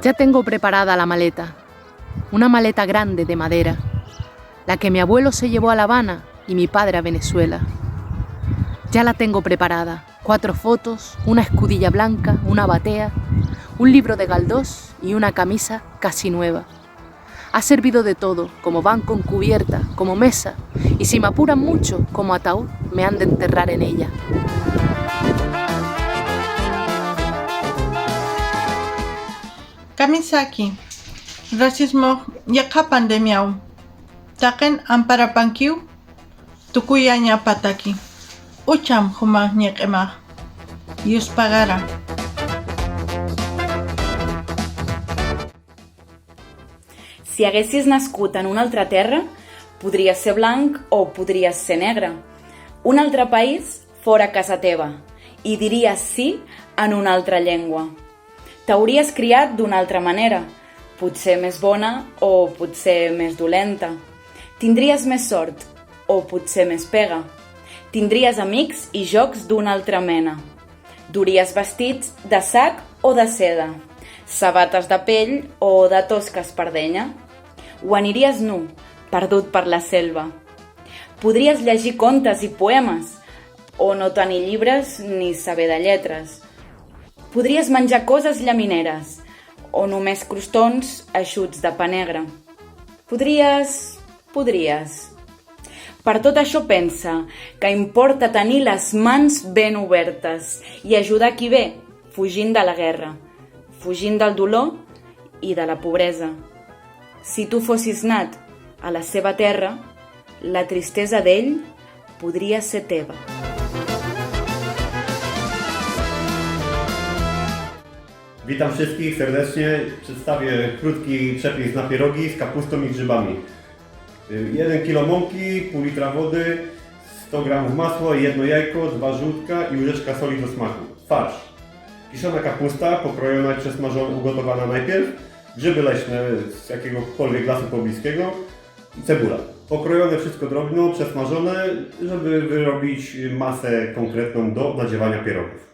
Ya tengo preparada la maleta, una maleta grande de madera, la que mi abuelo se llevó a La Habana y mi padre a Venezuela. Ya la tengo preparada, 4 fotos, una escudilla blanca, una batea, un libro de Galdós y una camisa casi nueva. Ha servido de todo, como banco en cubierta, como mesa, y si me apuran mucho, como ataúd, me han de enterrar en ella. Kamisaki, racismo yaka pandemiau. Taken amparapankiu, tukuyaña pataki. Ucham huma nyekema. Yus pagara. Si haguessis nascut en una altra terra, podries ser blanc o podries ser negre. Un altre país fora casa teva i diries sí en una altra llengua. T'hauries criat d'una altra manera, potser més bona o potser més dolenta. Tindries més sort o potser més pega. Tindries amics i jocs d'una altra mena. Duries vestits de sac o de seda, sabates de pell o de tosca espardenya. O aniries nu, perdut per la selva. Podries llegir contes i poemes, o no tenir llibres ni saber de lletres. Podries menjar coses llamineres, o només crostons eixuts de pa negre. Podries... Per tot això pensa que importa tenir les mans ben obertes i ajudar qui ve, fugint de la guerra, fugint del dolor i de la pobresa. Si tu fossis nat a la seva terra, la tristesa d'ell podria ser teva. Witam wszystkich serdecznie. Przedstawię krótki przepis na pierogi z kapustą i grzybami. 1 kg mąki, pół litra wody, 100 g masła, 1 jajko, 2 żółtka i łyżeczka soli do smaku. Farsz. Kiszona kapusta, pokrojona i przesmażona, ugotowana najpierw. Grzyby leśne z jakiegokolwiek lasu pobliskiego i cebula. Pokrojone wszystko drobno, przesmażone, żeby wyrobić masę konkretną do nadziewania pierogów.